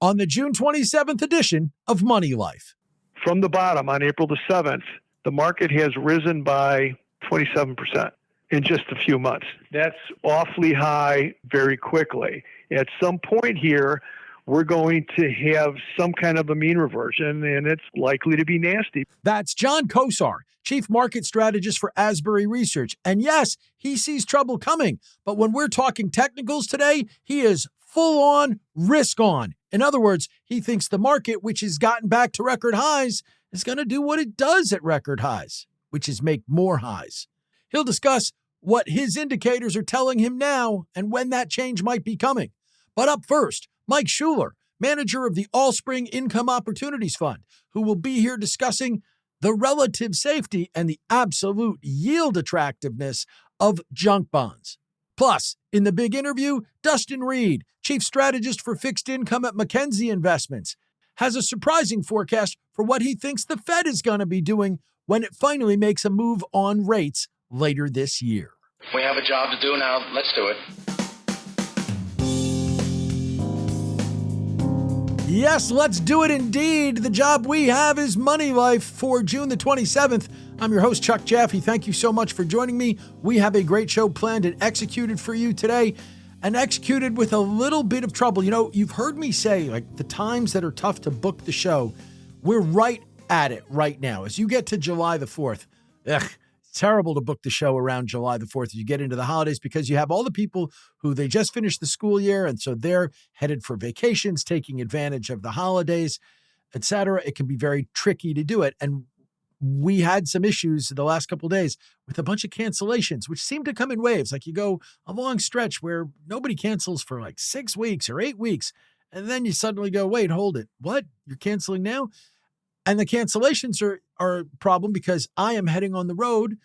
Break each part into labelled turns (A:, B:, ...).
A: on the June 27th edition of Money Life.
B: From the bottom on April the 7th, the market has risen by 27% in just a few months. That's awfully high very quickly. At some point here, we're going to have some kind of a mean reversion, and it's likely to be nasty.
A: That's John Kosar, Chief Market Strategist for Asbury Research. And yes, he sees trouble coming. But when we're talking technicals today, he is full on, risk on. In other words, he thinks the market, which has gotten back to record highs, is going to do what it does at record highs, which is make more highs. He'll discuss what his indicators are telling him now and when that change might be coming. But up first, Mike Schuler, manager of the Allspring Income Opportunities Fund, who will be here discussing the relative safety and the absolute yield attractiveness of junk bonds. Plus, in the big interview, Dustin Reid, chief strategist for fixed income at Mackenzie Investments, has a surprising forecast for what he thinks the Fed is going to be doing when it finally makes a move on rates later this year.
C: We have a job to do now. Let's do it.
A: Yes, let's do it indeed. The job we have is Money Life for June the 27th. I'm your host, Chuck Jaffe. Thank you so much for joining me. We have a great show planned and executed for you today, and executed with a little bit of trouble. You know, you've heard me say, like, the times that are tough to book the show, we're right at it right now. As you get to July the 4th, it's terrible to book the show around July the 4th as you get into the holidays, because you have all the people who they just finished the school year, and so they're headed for vacations, taking advantage of the holidays, etc. It can be very tricky to do it. And we had some issues the last couple of days with a bunch of cancellations, which seem to come in waves. Like you go a long stretch where nobody cancels for like 6 weeks or 8 weeks, and then you suddenly go, wait, hold it. What? You're canceling now? And the cancellations are a problem because I am heading on the road.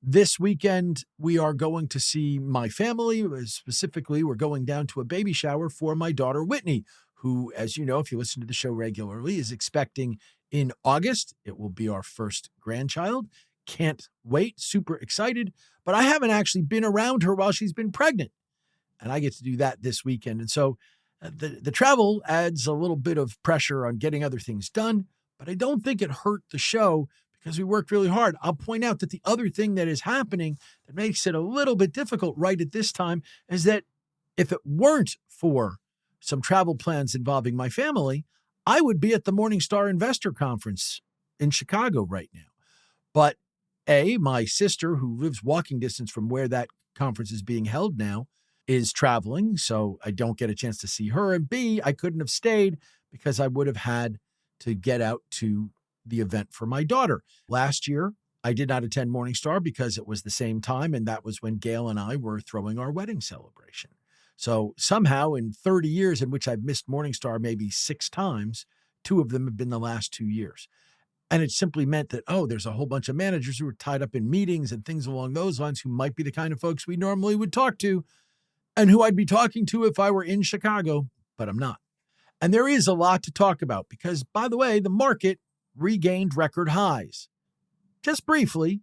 A: This weekend, we are going to see my family. Specifically, we're going down to a baby shower for my daughter, Whitney, who, as you know, if you listen to the show regularly, is expecting in August. It will be our first grandchild. Can't wait. Super excited. But I haven't actually been around her while she's been pregnant. And I get to do that this weekend. And so the travel adds a little bit of pressure on getting other things done. But I don't think it hurt the show because we worked really hard. I'll point out that the other thing that is happening that makes it a little bit difficult right at this time is that if it weren't for some travel plans involving my family, I would be at the Morningstar Investor Conference in Chicago right now. But A, my sister, who lives walking distance from where that conference is being held now, is traveling, so I don't get a chance to see her. And B, I couldn't have stayed because I would have had to get out to the event for my daughter. Last year, I did not attend Morningstar because it was the same time, and that was when Gail and I were throwing our wedding celebration. So somehow in 30 years in which I've missed Morningstar maybe 6 times, 2 of them have been the last 2 years. And it simply meant that, there's a whole bunch of managers who are tied up in meetings and things along those lines who might be the kind of folks we normally would talk to and who I'd be talking to if I were in Chicago, but I'm not. And there is a lot to talk about because, by the way, the market regained record highs. Just briefly,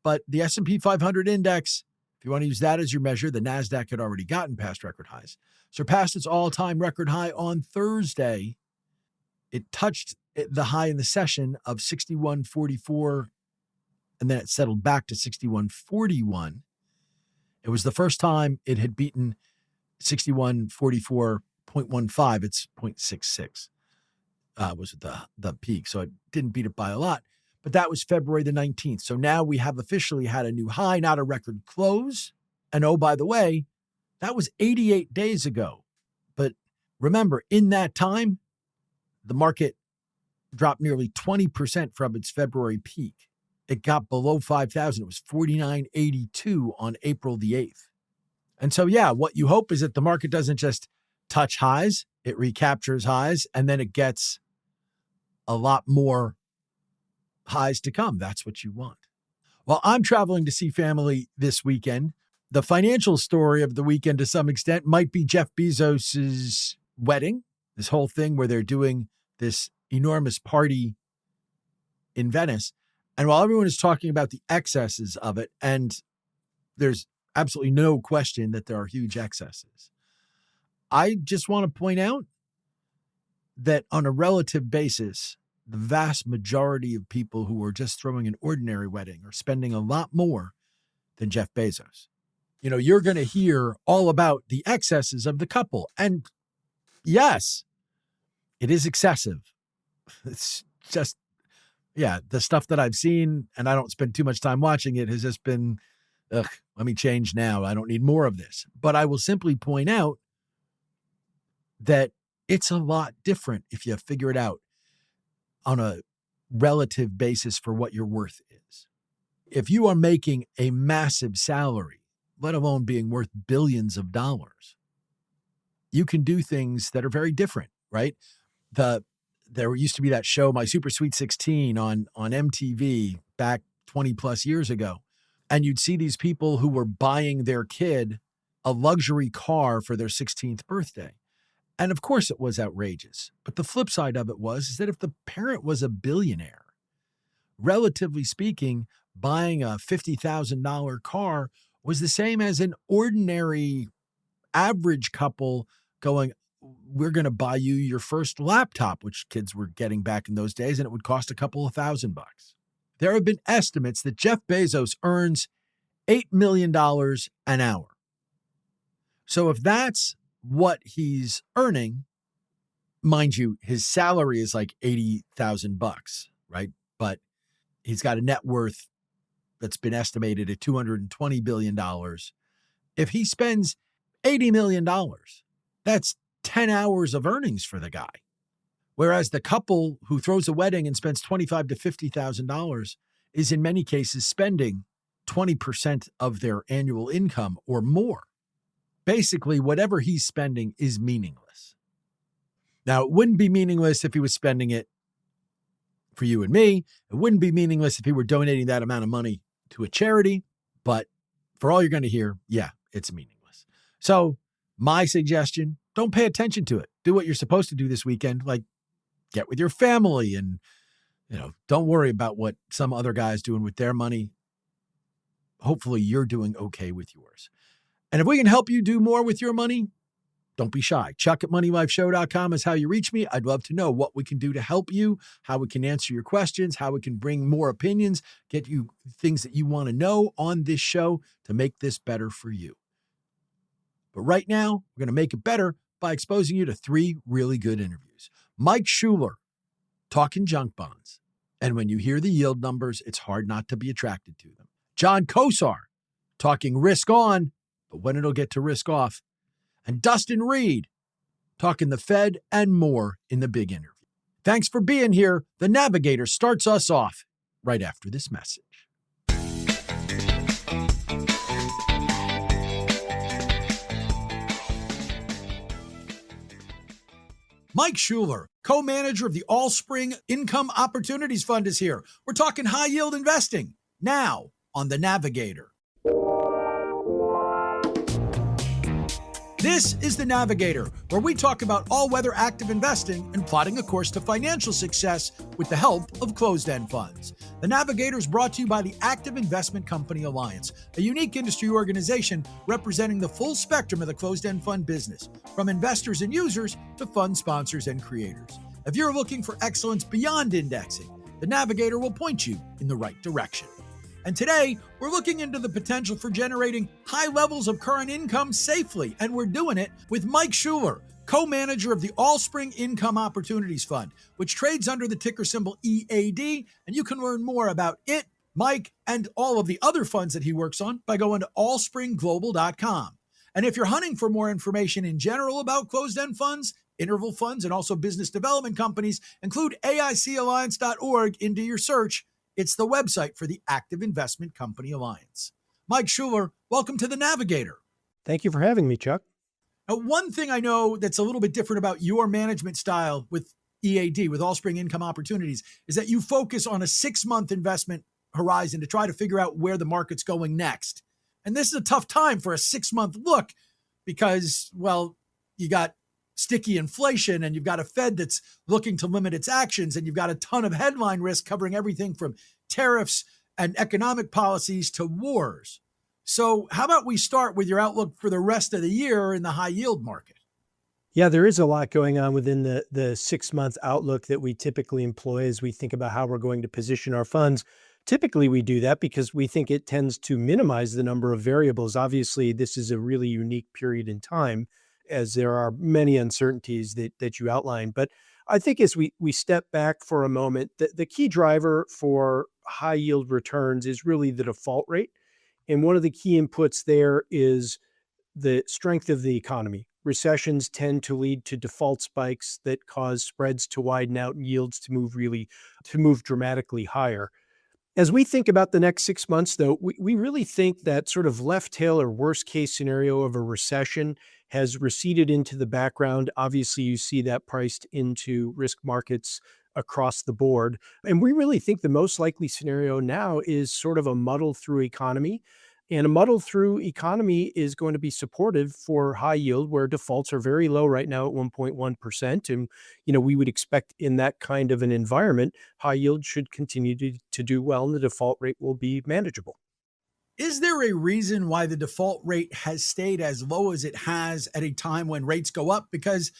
A: but the S&P 500 index, if you want to use that as your measure, the NASDAQ had already gotten past record highs, surpassed its all-time record high on Thursday. It touched the high in the session of 61.44, and then it settled back to 61.41. It was the first time it had beaten 61.44.15. It's 0.66 was the peak, so it didn't beat it by a lot. But that was February the 19th. So now we have officially had a new high, not a record close. And oh, by the way, that was 88 days ago. But remember, in that time, the market dropped nearly 20% from its February peak. It got below 5,000. It was 49.82 on April the 8th. And so, yeah, what you hope is that the market doesn't just touch highs, it recaptures highs, and then it gets a lot more highs to come. That's what you want. Well, I'm traveling to see family this weekend. The financial story of the weekend, to some extent, might be Jeff Bezos's wedding, this whole thing where they're doing this enormous party in Venice. And while everyone is talking about the excesses of it, and there's absolutely no question that there are huge excesses, I just want to point out that on a relative basis, the vast majority of people who are just throwing an ordinary wedding are spending a lot more than Jeff Bezos. You know, you're going to hear all about the excesses of the couple. And yes, it is excessive. It's just, yeah, the stuff that I've seen, and I don't spend too much time watching it, has just been, let me change now. I don't need more of this. But I will simply point out that it's a lot different if you figure it out on a relative basis for what your worth is. If you are making a massive salary, let alone being worth billions of dollars, you can do things that are very different, right? There used to be that show, My Super Sweet 16 on MTV back 20 plus years ago. And you'd see these people who were buying their kid a luxury car for their 16th birthday. And of course it was outrageous. But the flip side of it is that if the parent was a billionaire, relatively speaking, buying a $50,000 car was the same as an ordinary average couple going, we're going to buy you your first laptop, which kids were getting back in those days, and it would cost a couple of $1,000. There have been estimates that Jeff Bezos earns $8 million an hour. So if that's what he's earning, mind you, his salary is like $80,000, right? But he's got a net worth that's been estimated at $220 billion. If he spends $80 million, that's 10 hours of earnings for the guy. Whereas the couple who throws a wedding and spends $25,000 to $50,000 is in many cases spending 20% of their annual income or more. Basically, whatever he's spending is meaningless. Now, it wouldn't be meaningless if he was spending it for you and me. It wouldn't be meaningless if he were donating that amount of money to a charity. But for all you're going to hear, yeah, it's meaningless. So my suggestion, don't pay attention to it. Do what you're supposed to do this weekend, like get with your family and, don't worry about what some other guy is doing with their money. Hopefully you're doing okay with yours. And if we can help you do more with your money, don't be shy. Chuck@moneylifeshow.com is how you reach me. I'd love to know what we can do to help you, how we can answer your questions, how we can bring more opinions, get you things that you want to know on this show to make this better for you. But right now, we're going to make it better by exposing you to 3 really good interviews. Mike Schuler, talking junk bonds. And when you hear the yield numbers, it's hard not to be attracted to them. John Kosar, talking risk on, but when it'll get to risk off. And Dustin Reid, talking the Fed and more in the big interview. Thanks for being here. The Navigator starts us off right after this message. Mike Schuler, co-manager of the Allspring Income Opportunities Fund, is here. We're talking high-yield investing now on The Navigator. This is The Navigator, where we talk about all-weather active investing and plotting a course to financial success with the help of closed-end funds. The Navigator is brought to you by the Active Investment Company Alliance, a unique industry organization representing the full spectrum of the closed-end fund business, from investors and users to fund sponsors and creators. If you're looking for excellence beyond indexing, The Navigator will point you in the right direction. And today, we're looking into the potential for generating high levels of current income safely, and we're doing it with Mike Schuler, co-manager of the Allspring Income Opportunities Fund, which trades under the ticker symbol EAD, and you can learn more about it, Mike, and all of the other funds that he works on by going to allspringglobal.com. And if you're hunting for more information in general about closed-end funds, interval funds, and also business development companies, include AICalliance.org into your search. It's the website for the Active Investment Company Alliance. Mike Schuler, welcome to The Navigator.
D: Thank you for having me, Chuck.
A: Now, one thing I know that's a little bit different about your management style with EAD, with Allspring Income Opportunities, is that you focus on a 6-month investment horizon to try to figure out where the market's going next. And this is a tough time for a 6-month look because, well, you got sticky inflation and you've got a Fed that's looking to limit its actions, and you've got a ton of headline risk covering everything from tariffs and economic policies to wars. So how about we start with your outlook for the rest of the year in the high yield market?
D: Yeah, there is a lot going on within the 6 month outlook that we typically employ as we think about how we're going to position our funds. Typically, we do that because we think it tends to minimize the number of variables. Obviously, this is a really unique period in time, as there are many uncertainties that you outlined. But I think as we step back for a moment, the key driver for high yield returns is really the default rate. And one of the key inputs there is the strength of the economy. Recessions tend to lead to default spikes that cause spreads to widen out and yields to move dramatically higher. As we think about the next 6 months, though, we really think that sort of left tail or worst case scenario of a recession has receded into the background. Obviously, you see that priced into risk markets across the board. And we really think the most likely scenario now is sort of a muddle through economy. And a muddle through economy is going to be supportive for high yield, where defaults are very low right now at 1.1%. And, we would expect in that kind of an environment, high yield should continue to do well and the default rate will be manageable.
A: Is there a reason why the default rate has stayed as low as it has at a time when rates go up? Because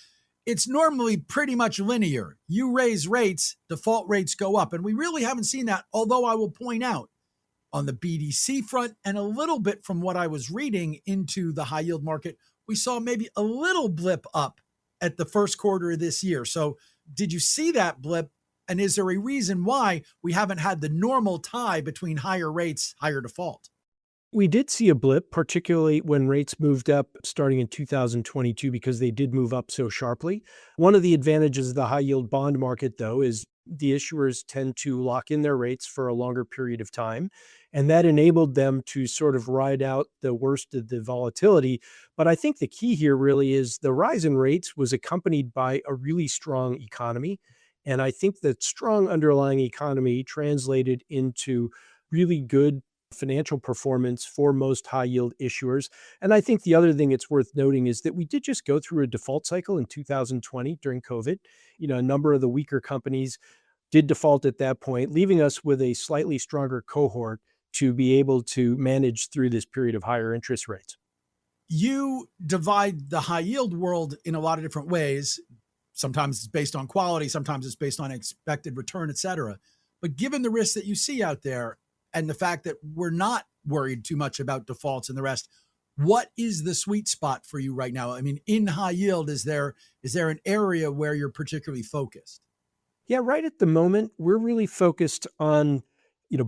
A: it's normally pretty much linear. You raise rates, default rates go up. And we really haven't seen that. Although I will point out on the BDC front and a little bit from what I was reading into the high yield market, we saw maybe a little blip up at the first quarter of this year. So did you see that blip? And is there a reason why we haven't had the normal tie between higher rates, higher default?
D: We did see a blip, particularly when rates moved up starting in 2022, because they did move up so sharply. One of the advantages of the high yield bond market, though, is the issuers tend to lock in their rates for a longer period of time. And that enabled them to sort of ride out the worst of the volatility. But I think the key here really is the rise in rates was accompanied by a really strong economy. And I think that strong underlying economy translated into really good financial performance for most high yield issuers. And I think the other thing it's worth noting is that we did just go through a default cycle in 2020 during COVID. A number of the weaker companies did default at that point, leaving us with a slightly stronger cohort to be able to manage through this period of higher interest rates.
A: You divide the high yield world in a lot of different ways. Sometimes it's based on quality, sometimes it's based on expected return, et cetera. But given the risks that you see out there and the fact that we're not worried too much about defaults and the rest, what is the sweet spot for you right now? I mean, in high yield, is there an area where you're particularly focused?
D: Yeah, right at the moment, we're really focused on,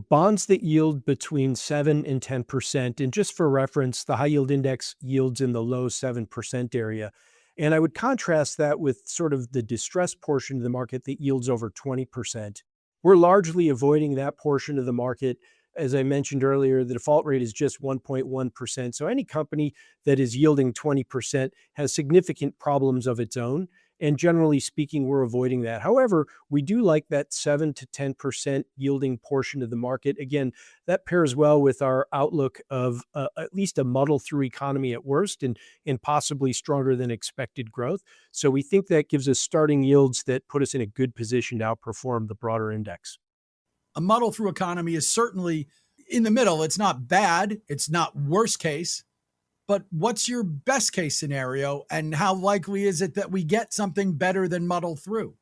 D: bonds that yield between 7 and 10%. And just for reference, the high yield index yields in the low 7% area. And I would contrast that with sort of the distressed portion of the market that yields over 20%. We're largely avoiding that portion of the market. As I mentioned earlier, the default rate is just 1.1%. So any company that is yielding 20% has significant problems of its own. And generally speaking, we're avoiding that. However, we do like that 7 to 10% yielding portion of the market. Again, that pairs well with our outlook of at least a muddle through economy at worst and possibly stronger than expected growth. So we think that gives us starting yields that put us in a good position to outperform the broader index.
A: A muddle through economy is certainly in the middle. It's not bad. It's not worst case. But what's your best case scenario, and how likely is it that we get something better than muddle through?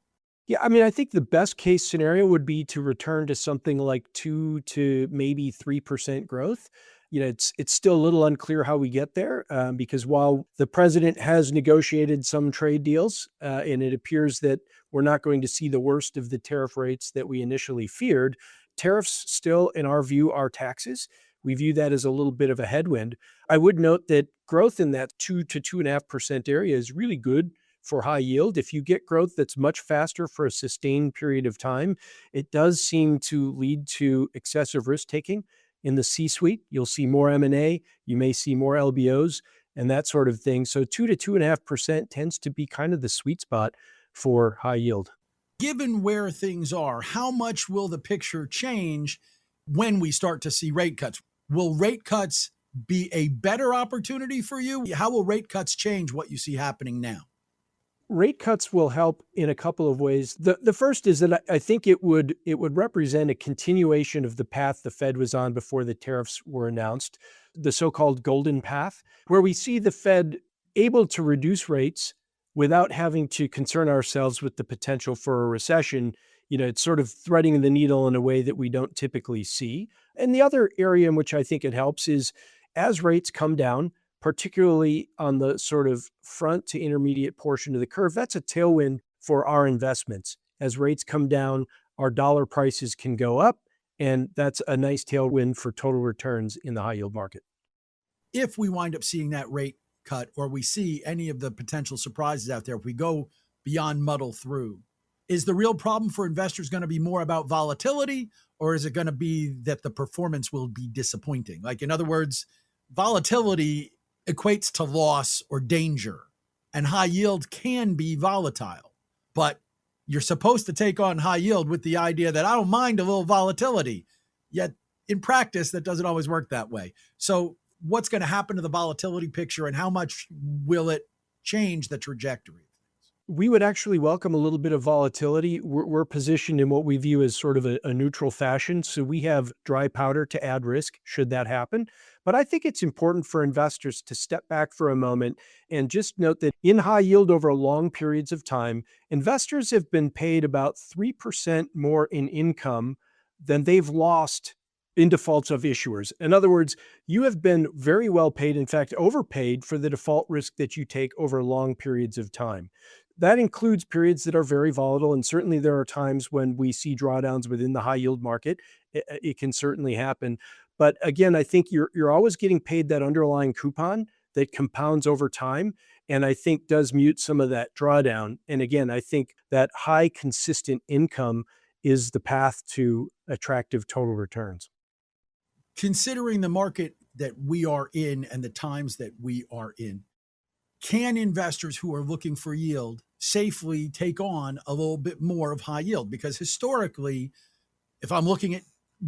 D: Yeah, I mean, I think the best case scenario would be to return to something like 2 to maybe 3% growth. It's still a little unclear how we get there, because while the president has negotiated some trade deals, and it appears that we're not going to see the worst of the tariff rates that we initially feared, tariffs still, in our view, are taxes. We view that as a little bit of a headwind. I would note that growth in that 2 to 2.5% area is really good for high yield. If you get growth that's much faster for a sustained period of time, it does seem to lead to excessive risk taking in the C-suite. You'll see more M&A, you may see more LBOs and that sort of thing. So 2 to 2.5% tends to be kind of the sweet spot for high yield.
A: Given where things are, how much will the picture change when we start to see rate cuts? Will rate cuts be a better opportunity for you? How will rate cuts change what you see happening now?
D: Rate cuts will help in a couple of ways. The first is that I think it would represent a continuation of the path the Fed was on before the tariffs were announced, the so-called golden path, where we see the Fed able to reduce rates without having to concern ourselves with the potential for a recession. It's sort of threading the needle in a way that we don't typically see. And the other area in which I think it helps is as rates come down, particularly on the sort of front to intermediate portion of the curve, that's a tailwind for our investments. As rates come down, our dollar prices can go up, and that's a nice tailwind for total returns in the high yield market.
A: If we wind up seeing that rate cut, or we see any of the potential surprises out there, if we go beyond muddle through, is the real problem for investors going to be more about volatility, or is it going to be that the performance will be disappointing? Like, in other words, volatility equates to loss or danger, and high yield can be volatile, but you're supposed to take on high yield with the idea that I don't mind a little volatility. Yet in practice, that doesn't always work that way. So what's going to happen to the volatility picture, and how much will it change the trajectory?
D: We would actually welcome a little bit of volatility. We're positioned in what we view as sort of a neutral fashion. So we have dry powder to add risk should that happen. But I think it's important for investors to step back for a moment and just note that in high yield over long periods of time, investors have been paid about 3% more in income than they've lost in defaults of issuers. In other words, you have been very well paid, in fact, overpaid for the default risk that you take over long periods of time. That includes periods that are very volatile, and certainly there are times when we see drawdowns within the high yield market. It can certainly happen. But again, I think you're always getting paid that underlying coupon that compounds over time, and I think does mute some of that drawdown. And again, I think that high consistent income is the path to attractive total returns.
A: Considering the market that we are in and the times that we are in, can investors who are looking for yield safely take on a little bit more of high yield? Because historically, if I'm looking at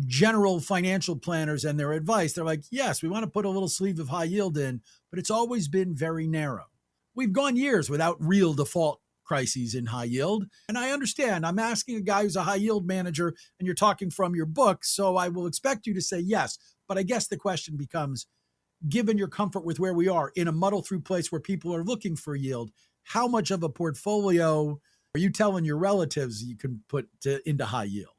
A: general financial planners and their advice, they're like, yes, we want to put a little sleeve of high yield in, but it's always been very narrow. We've gone years without real default crises in high yield. And I understand I'm asking a guy who's a high yield manager, and you're talking from your book, so I will expect you to say yes. But I guess the question becomes, given your comfort with where we are in a muddle through place where people are looking for yield, how much of a portfolio are you telling your relatives you can put into high yield?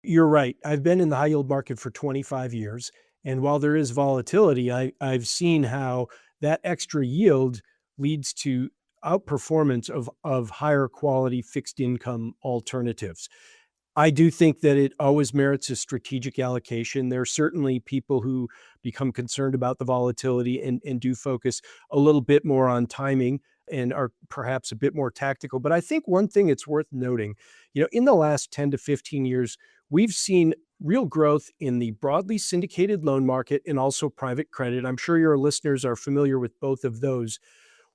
D: You're right. I've been in the high yield market for 25 years. And while there is volatility, I've seen how that extra yield leads to outperformance of higher quality fixed income alternatives. I do think that it always merits a strategic allocation. There are certainly people who become concerned about the volatility and do focus a little bit more on timing and are perhaps a bit more tactical. But I think one thing it's worth noting, in the last 10 to 15 years, we've seen real growth in the broadly syndicated loan market and also private credit. I'm sure your listeners are familiar with both of those.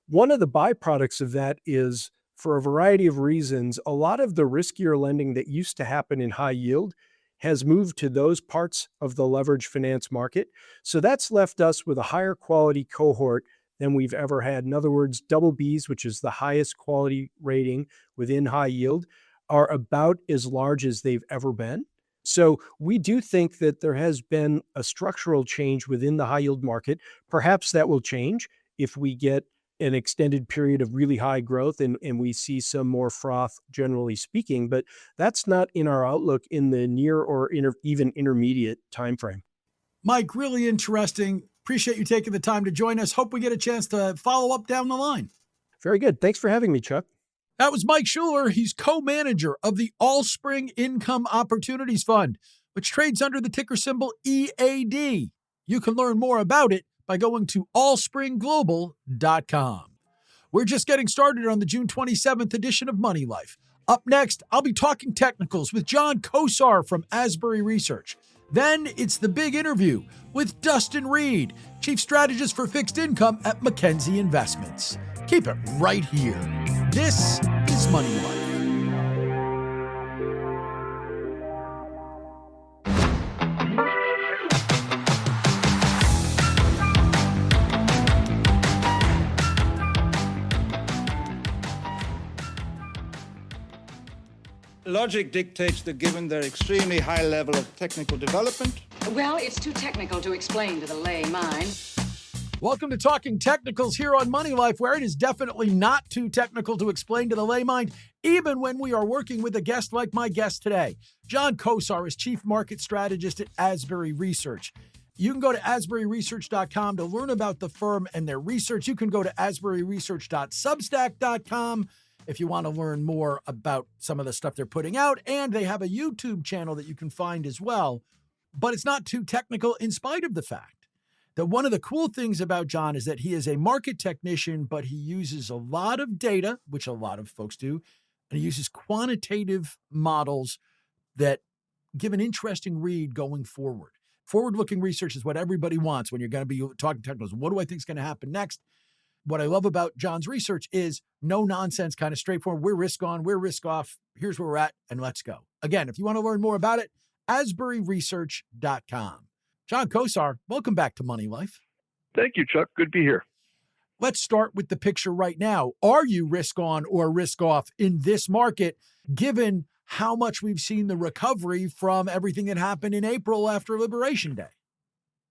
D: One of the byproducts of that is, for a variety of reasons, a lot of the riskier lending that used to happen in high yield has moved to those parts of the leverage finance market. So that's left us with a higher quality cohort than we've ever had. In other words, double Bs, which is the highest quality rating within high yield, are about as large as they've ever been. So we do think that there has been a structural change within the high yield market. Perhaps that will change if we get an extended period of really high growth and we see some more froth, generally speaking, but that's not in our outlook in the near or even intermediate timeframe.
A: Mike, really interesting. Appreciate you taking the time to join us. Hope we get a chance to follow up down the line.
D: Very good. Thanks for having me, Chuck.
A: That was Mike Schuler. He's co-manager of the Allspring Income Opportunities Fund, which trades under the ticker symbol EAD. You can learn more about it by going to allspringglobal.com. We're just getting started on the June 27th edition of Money Life. Up next, I'll be talking technicals with John Kosar from Asbury Research. Then it's the big interview with Dustin Reid, Chief Strategist for Fixed Income at Mackenzie Investments. Keep it right here. This is Money Life.
E: Logic dictates that given their extremely high level of technical development...
F: Well, it's too technical to explain to the lay mind.
A: Welcome to Talking Technicals here on Money Life, where it is definitely not too technical to explain to the lay mind, even when we are working with a guest like my guest today. John Kosar is Chief Market Strategist at Asbury Research. You can go to asburyresearch.com to learn about the firm and their research. You can go to asburyresearch.substack.com if you want to learn more about some of the stuff they're putting out. And they have a YouTube channel that you can find as well. But it's not too technical in spite of the fact that one of the cool things about John is that he is a market technician, but he uses a lot of data, which a lot of folks do, and he uses quantitative models that give an interesting read going forward. Forward-looking research is what everybody wants when you're going to be talking technicals. What do I think is going to happen next? What I love about John's research is no nonsense, kind of straightforward. We're risk on, we're risk off. Here's where we're at, and let's go. Again, if you want to learn more about it, asburyresearch.com. John Kosar, welcome back to Money Life.
B: Thank you, Chuck. Good to be here.
A: Let's start with the picture right now. Are you risk on or risk off in this market, given how much we've seen the recovery from everything that happened in April after Liberation Day?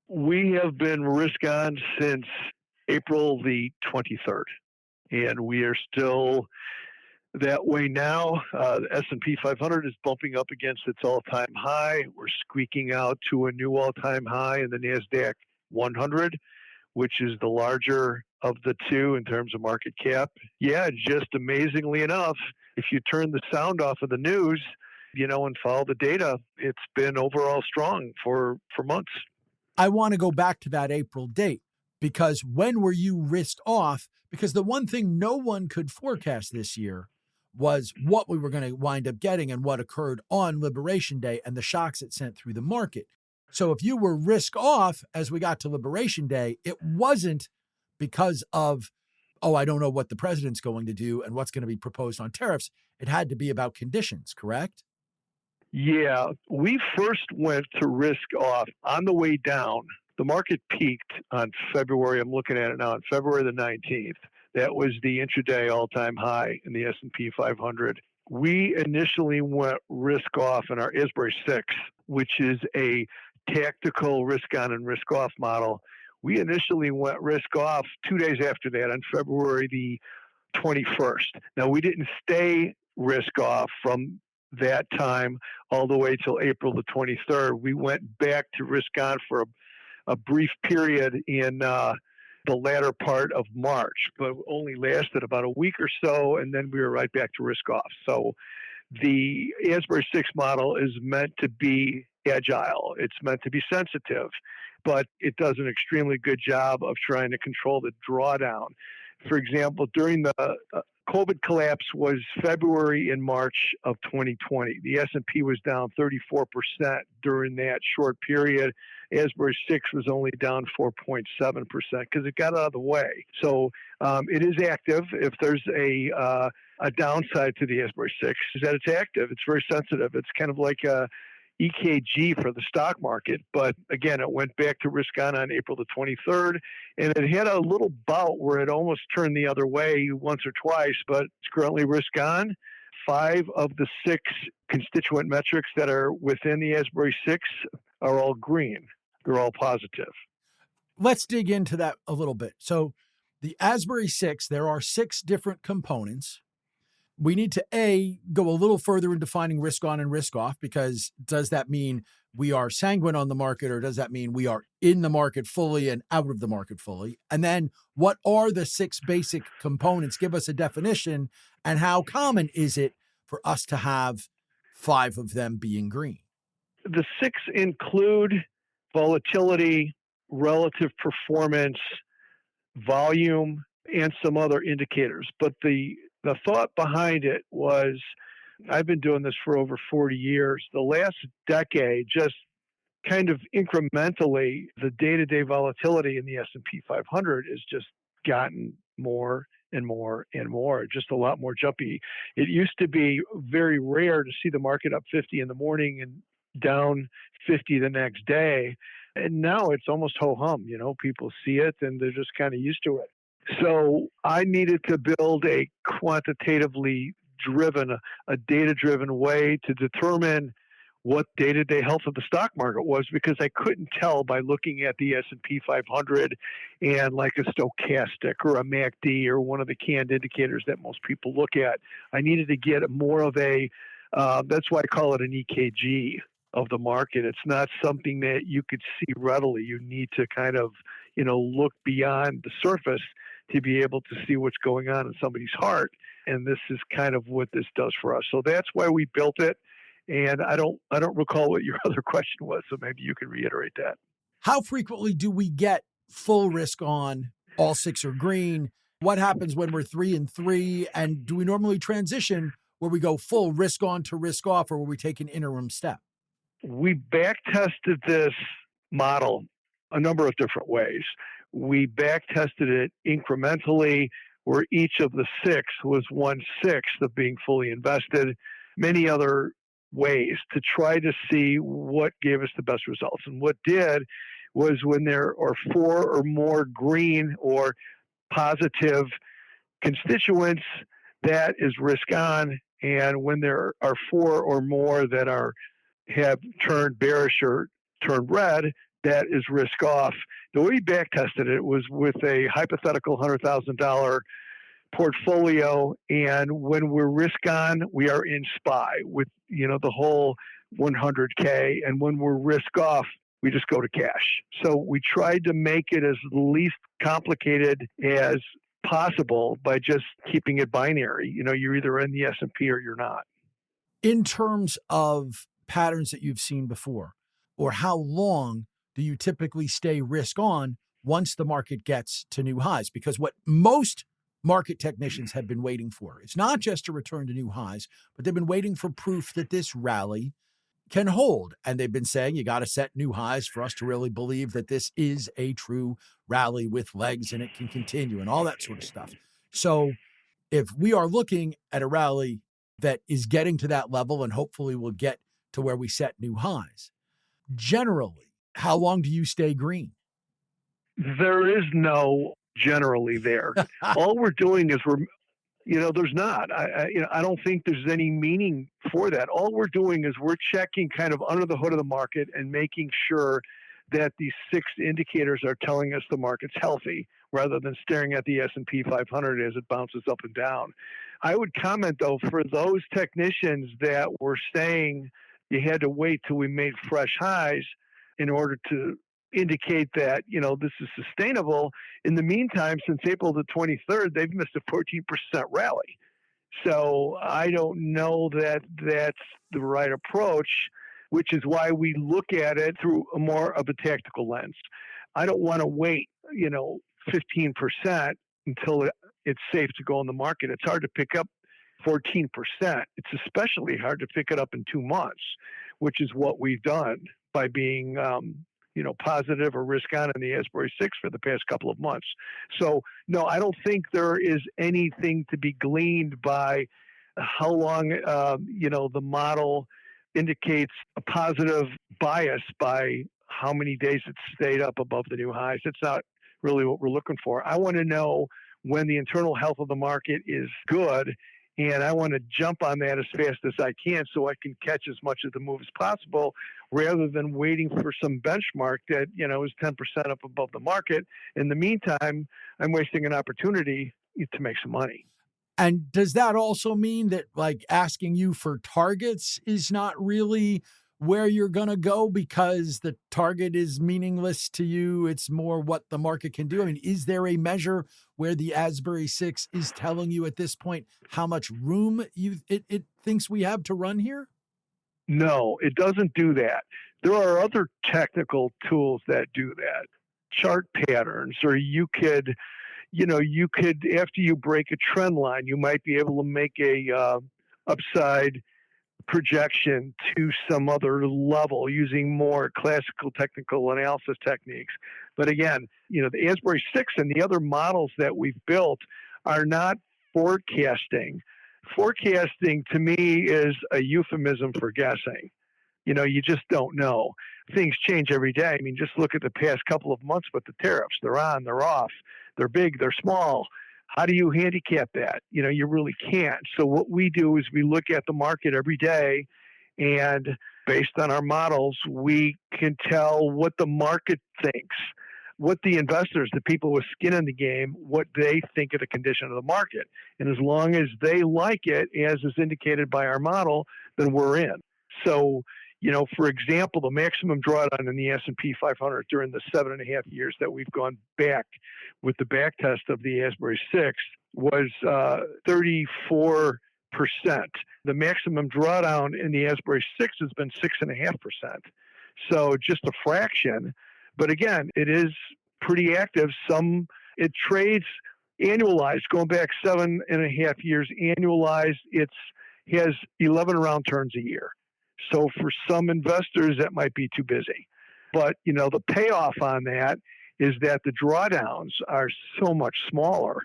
B: We have been risk on since April the 23rd, and we are still that way now. The S&P 500 is bumping up against its all-time high. We're squeaking out to a new all-time high in the NASDAQ 100, which is the larger of the two in terms of market cap. Yeah, just amazingly enough, if you turn the sound off of the news, and follow the data, it's been overall strong for months.
A: I want to go back to that April date, because when were you risked off? Because the one thing no one could forecast this year was what we were going to wind up getting and what occurred on Liberation Day and the shocks it sent through the market. So if you were risk off as we got to Liberation Day, it wasn't because of, I don't know what the president's going to do and what's going to be proposed on tariffs. It had to be about conditions, correct?
B: Yeah, we first went to risk off on the way down. The market peaked on February, I'm looking at it now, on February the 19th. That was the intraday all-time high in the S&P 500. We initially went risk off in our Asbury 6, which is a tactical risk on and risk off model. We initially went risk off 2 days after that on February the 21st. Now, we didn't stay risk off from that time all the way till April the 23rd. We went back to risk on for a brief period in the latter part of March, but only lasted about a week or so, and then we were right back to risk off. So the Asbury 6 model is meant to be agile. It's meant to be sensitive, but it does an extremely good job of trying to control the drawdown. For example, during the COVID collapse was February and March of 2020. The S&P was down 34% during that short period. Asbury 6 was only down 4.7% because it got out of the way. So it is active. If there's a downside to the Asbury 6, is that it's active. It's very sensitive. It's kind of like a EKG for the stock market. But again, it went back to risk on April the 23rd, and it had a little bout where it almost turned the other way once or twice, but it's currently risk on. 5 of the 6 constituent metrics that are within the Asbury 6 are all green. They're all positive.
A: Let's dig into that a little bit. So the Asbury 6, there are 6 different components. We need to, go a little further in defining risk on and risk off, because does that mean we are sanguine on the market, or does that mean we are in the market fully and out of the market fully? And then what are the 6 basic components? Give us a definition, and how common is it for us to have 5 of them being green?
B: The 6 include volatility, relative performance, volume, and some other indicators. But the thought behind it was, I've been doing this for over 40 years. The last decade, just kind of incrementally, the day-to-day volatility in the S&P 500 has just gotten more and more and more, just a lot more jumpy. It used to be very rare to see the market up 50 in the morning and down 50 the next day. And now it's almost ho-hum. People see it and they're just kind of used to it. So I needed to build a quantitatively driven, a data-driven way to determine what day-to-day health of the stock market was, because I couldn't tell by looking at the S&P 500 and like a stochastic or a MACD or one of the canned indicators that most people look at. I needed to get more of a, that's why I call it an EKG of the market. It's not something that you could see readily. You need to kind of, look beyond the surface to be able to see what's going on in somebody's heart. And this is kind of what this does for us. So that's why we built it. And I don't recall what your other question was, so maybe you can reiterate that.
A: How frequently do we get full risk on, all six are green? What happens when we're 3 and 3? And do we normally transition where we go full risk on to risk off, or where we take an interim step?
B: We back tested this model a number of different ways. We back tested it incrementally, where each of the 6 was 1/6 of being fully invested. Many other ways to try to see what gave us the best results. And what did was, when there are 4 or more green or positive constituents, that is risk on. And when there are 4 or more that have turned bearish or turned red, that is risk off. The way we back tested it was with a hypothetical $100,000 portfolio, and when we're risk on, we are in SPY with the whole 100K, and when we're risk off, we just go to cash. So we tried to make it as least complicated as possible by just keeping it binary. You're either in the S&P or you're not.
A: In terms of patterns that you've seen before, or how long do you typically stay risk on once the market gets to new highs? Because what most market technicians have been waiting for, it's not just a return to new highs, but they've been waiting for proof that this rally can hold. And they've been saying, you got to set new highs for us to really believe that this is a true rally with legs and it can continue and all that sort of stuff. So if we are looking at a rally that is getting to that level, and hopefully we'll get to where we set new highs, generally, how long do you stay green?
B: There is no generally there. All we're doing is there's not. I don't think there's any meaning for that. All we're doing is we're checking kind of under the hood of the market and making sure that these 6 indicators are telling us the market's healthy, rather than staring at the S&P 500 as it bounces up and down. I would comment, though, for those technicians that were saying you had to wait till we made fresh highs in order to indicate that, this is sustainable. In the meantime, since April the 23rd, they've missed a 14% rally. So I don't know that that's the right approach, which is why we look at it through a more of a tactical lens. I don't want to wait, 15% until it's safe to go in the market. It's hard to pick up 14%. It's especially hard to pick it up in 2 months, which is what we've done by being, positive or risk on in the Asbury 6 for the past couple of months. So, no, I don't think there is anything to be gleaned by how long, the model indicates a positive bias by how many days it's stayed up above the new highs. It's not really what we're looking for. I want to know when the internal health of the market is good, and I want to jump on that as fast as I can so I can catch as much of the move as possible, rather than waiting for some benchmark that, is 10% up above the market. In the meantime, I'm wasting an opportunity to make some money.
A: And does that also mean that, like, asking you for targets is not really where you're going to go because the target is meaningless to you? It's more what the market can do. I mean, is there a measure where the Asbury 6 is telling you at this point how much room it thinks we have to run here?
B: No, it doesn't do that. There are other technical tools that do that. Chart patterns, or you could, after you break a trend line, you might be able to make a upside projection to some other level using more classical technical analysis techniques. But again, the Asbury 6 and the other models that we've built are not forecasting. Forecasting to me is a euphemism for guessing. You just don't know. Things change every day. I mean, just look at the past couple of months with the tariffs. They're on, they're off, they're big, they're small. How do you handicap that? You really can't. So what we do is we look at the market every day And based on our models, we can tell what the market thinks, what the investors, the people with skin in the game, what they think of the condition of the market. And as long as they like it, as is indicated by our model, then we're in. So, for example, the maximum drawdown in the S&P 500 during the 7.5 years that we've gone back with the back test of the Asbury 6 was 34%. The maximum drawdown in the Asbury 6 has been 6.5%. So just a fraction. But again, it is pretty active. It trades annualized, going back 7.5 years annualized, it has 11 round turns a year. So for some investors, that might be too busy. But, the payoff on that is that the drawdowns are so much smaller.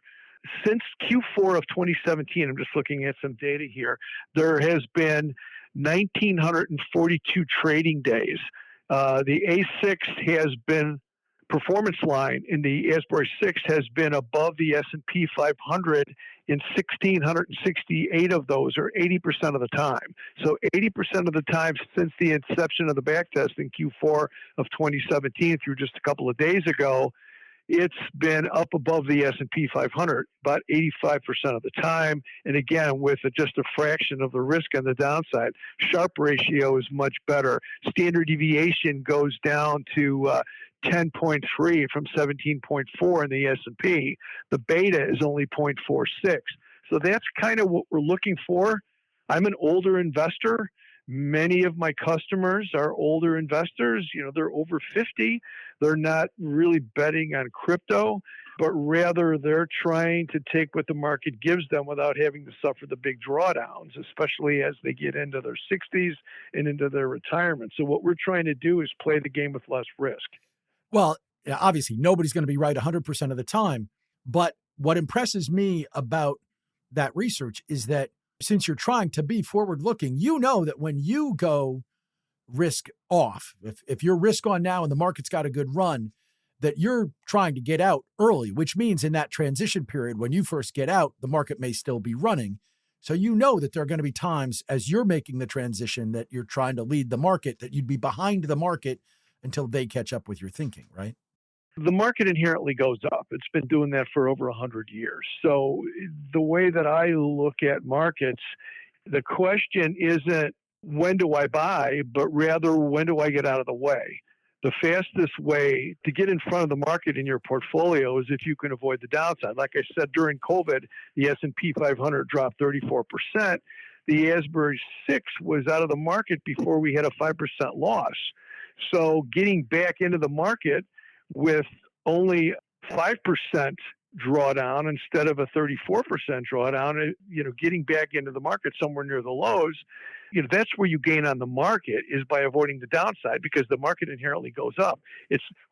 B: Since Q4 of 2017, I'm just looking at some data here, there has been 1,942 trading days. The A6 has been performance line in the Asbury 6 has been above the S&P 500 in 1,668 of those, or 80% of the time. So 80% of the time since the inception of the backtest in Q4 of 2017 through just a couple of days ago, it's been up above the S&P 500 about 85% of the time. And again, with just a fraction of the risk on the downside, Sharpe ratio is much better. Standard deviation goes down to 10.3 from 17.4 in the S&P. The beta is only 0.46. So that's kind of what we're looking for. I'm an older investor. Many of my customers are older investors. They're over 50. They're not really betting on crypto, but rather they're trying to take what the market gives them without having to suffer the big drawdowns, especially as they get into their 60s and into their retirement. So what we're trying to do is play the game with less risk.
A: Well, yeah, obviously, nobody's going to be right 100% of the time. But what impresses me about that research is that since you're trying to be forward-looking, that when you go risk off, if you're risk on now and the market's got a good run, that you're trying to get out early, which means in that transition period, when you first get out, the market may still be running. So that there are going to be times as you're making the transition that you're trying to lead the market, that you'd be behind the market until they catch up with your thinking, right?
B: The market inherently goes up. It's been doing that for over 100 years. So the way that I look at markets, the question isn't when do I buy, but rather when do I get out of the way? The fastest way to get in front of the market in your portfolio is if you can avoid the downside. Like I said, during COVID, the S&P 500 dropped 34%. The Asbury 6 was out of the market before we had a 5% loss. So getting back into the market with only 5% drawdown instead of a 34% drawdown, getting back into the market somewhere near the lows, that's where you gain on the market, is by avoiding the downside, because the market inherently goes up.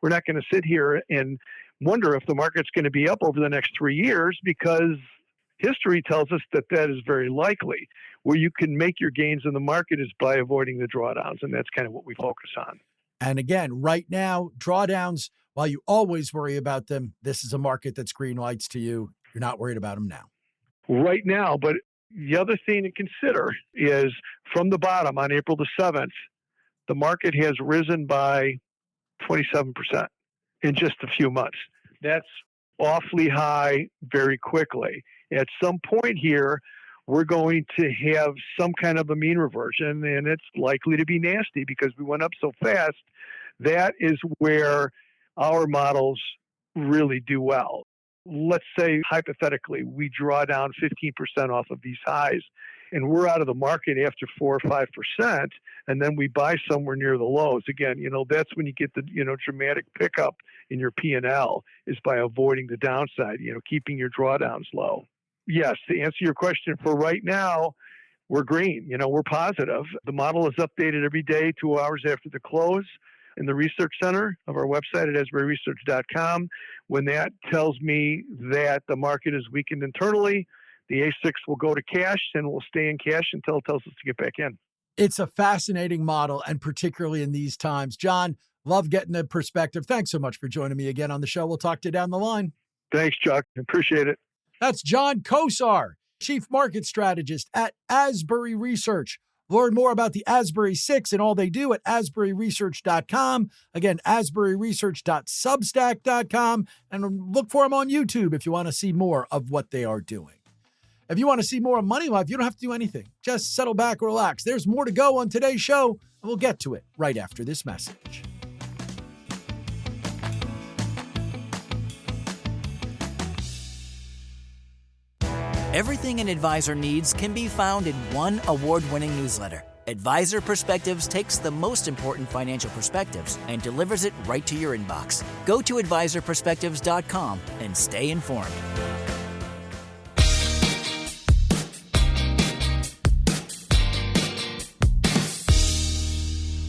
B: We're not going to sit here and wonder if the market's going to be up over the next 3 years, because history tells us that is very likely. Where you can make your gains in the market is by avoiding the drawdowns, and that's kind of what we focus on.
A: And again, right now, drawdowns, while you always worry about them, this is a market that's green lights to you. You're not worried about them now.
B: Right now, but the other thing to consider is from the bottom on April the 7th, the market has risen by 27% in just a few months. That's awfully high very quickly. At some point here, we're going to have some kind of a mean reversion, and it's likely to be nasty because we went up so fast. That is where our models really do well. Let's say, hypothetically, we draw down 15% off of these highs, and we're out of the market after 4 or 5%, and then we buy somewhere near the lows. Again, that's when you get the, dramatic pickup in your P&L, is by avoiding the downside, keeping your drawdowns low. Yes, to answer your question, for right now, we're green. We're positive. The model is updated every day, 2 hours after the close, in the research center of our website at asburyresearch.com. When that tells me that the market is weakened internally, the A6 will go to cash, and we'll stay in cash until it tells us to get back in.
A: It's a fascinating model, and particularly in these times. John, love getting the perspective. Thanks so much for joining me again on the show. We'll talk to you down the line.
B: Thanks, Chuck. Appreciate it.
A: That's John Kosar, Chief Market Strategist at Asbury Research. Learn more about the Asbury 6 and all they do at asburyresearch.com. Again, asburyresearch.substack.com. And look for them on YouTube if you want to see more of what they are doing. If you want to see more of Money Life, you don't have to do anything. Just settle back, relax. There's more to go on today's show, and we'll get to it right after this message.
F: Everything an advisor needs can be found in one award-winning newsletter. Advisor Perspectives takes the most important financial perspectives and delivers it right to your inbox. Go to advisorperspectives.com and stay informed.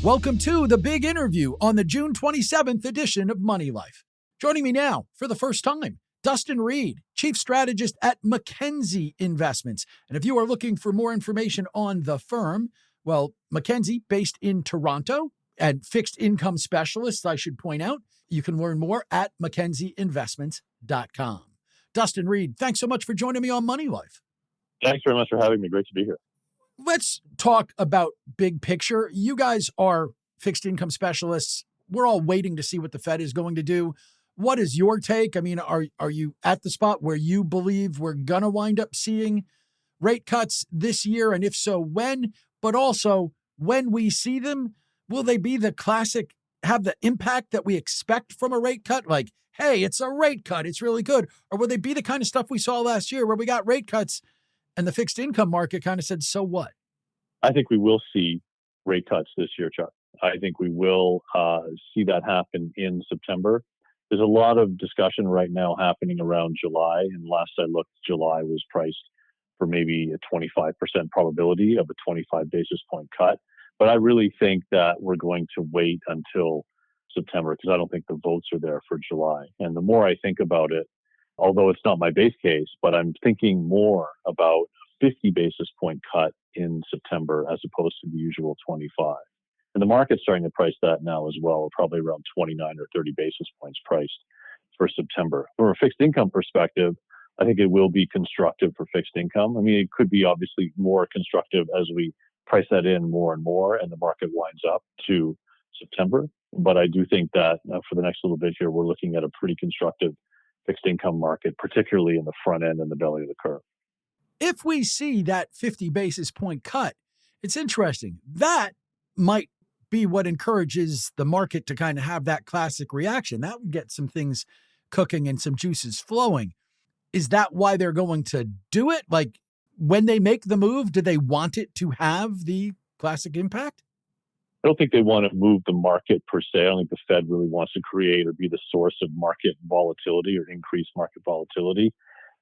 A: Welcome to the big interview on the June 27th edition of Money Life. Joining me now for the first time, Dustin Reid, Chief Strategist at Mackenzie Investments. And if you are looking for more information on the firm, well, Mackenzie, based in Toronto, and fixed income specialists, I should point out, you can learn more at mackenzieinvestments.com. Dustin Reid, thanks so much for joining me on Money Life.
G: Thanks very much for having me. Great to be here.
A: Let's talk about big picture. You guys are fixed income specialists. We're all waiting to see what the Fed is going to do. What is your take? I mean, are you at the spot where you believe we're going to wind up seeing rate cuts this year? And if so, when? But also, when we see them, will they be the classic, have the impact that we expect from a rate cut? Like, hey, it's a rate cut, it's really good. Or will they be the kind of stuff we saw last year where we got rate cuts and the fixed income market kind of said, so what?
G: I think we will see rate cuts this year, Chuck. I think we will see that happen in September. There's a lot of discussion right now happening around July. And last I looked, July was priced for maybe a 25% probability of a 25 basis point cut. But I really think that we're going to wait until September because I don't think the votes are there for July. And the more I think about it, although it's not my base case, but I'm thinking more about a 50 basis point cut in September as opposed to the usual 25. And the market's starting to price that now as well, probably around 29 or 30 basis points priced for September. From a fixed income perspective, I think it will be constructive for fixed income. I mean, it could be obviously more constructive as we price that in more and more and the market winds up to September. But I do think that for the next little bit here, we're looking at a pretty constructive fixed income market, particularly in the front end and the belly of the curve.
A: If we see that 50 basis point cut, it's interesting. That might be what encourages the market to kind of have that classic reaction. That would get some things cooking and some juices flowing. Is that why they're going to do it? Like when they make the move, do they want it to have the classic impact?
G: I don't think they want to move the market per se. I don't think the Fed really wants to create or be the source of market volatility or increase market volatility.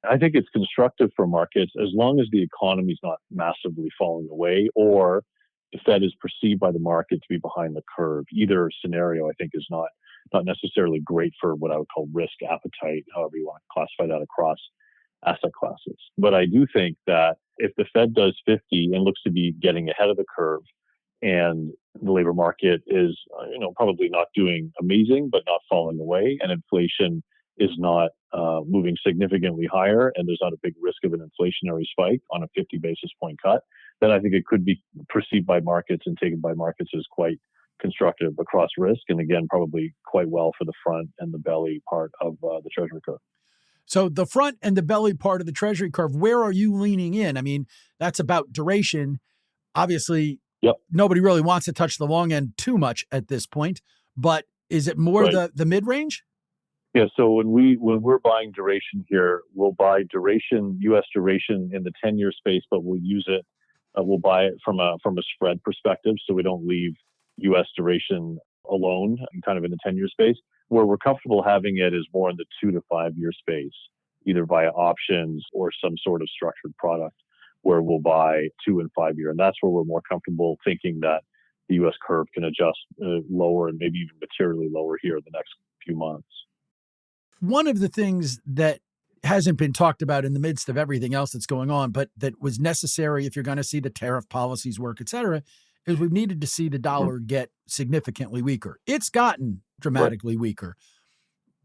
G: I think it's constructive for markets as long as the economy is not massively falling away or the Fed is perceived by the market to be behind the curve. Either scenario, I think, is not necessarily great for what I would call risk appetite, however you want to classify that across asset classes. But I do think that if the Fed does 50 and looks to be getting ahead of the curve and the labor market is, probably not doing amazing, but not falling away, and inflation is not moving significantly higher, and there's not a big risk of an inflationary spike on a 50 basis point cut, then I think it could be perceived by markets and taken by markets as quite constructive across risk, and again, probably quite well for the front and the belly part of the Treasury curve.
A: So the front and the belly part of the Treasury curve, where are you leaning in? I mean, that's about duration. Obviously,
G: Yep.
A: Nobody really wants to touch the long end too much at this point, but is it more
G: Right.
A: the mid-range?
G: Yeah, so when we're buying duration here, we'll buy duration, U.S. duration in the 10-year space, but we'll use it. We'll buy it from a spread perspective, so we don't leave U.S. duration alone, kind of in the 10-year space. Where we're comfortable having it is more in the 2 to 5 year space, either via options or some sort of structured product, where we'll buy 2 and 5 year, and that's where we're more comfortable thinking that the U.S. curve can adjust lower and maybe even materially lower here in the next few months.
A: One of the things that hasn't been talked about in the midst of everything else that's going on, but that was necessary if you're going to see the tariff policies work, et cetera, is we've needed to see the dollar get significantly weaker. It's gotten dramatically weaker.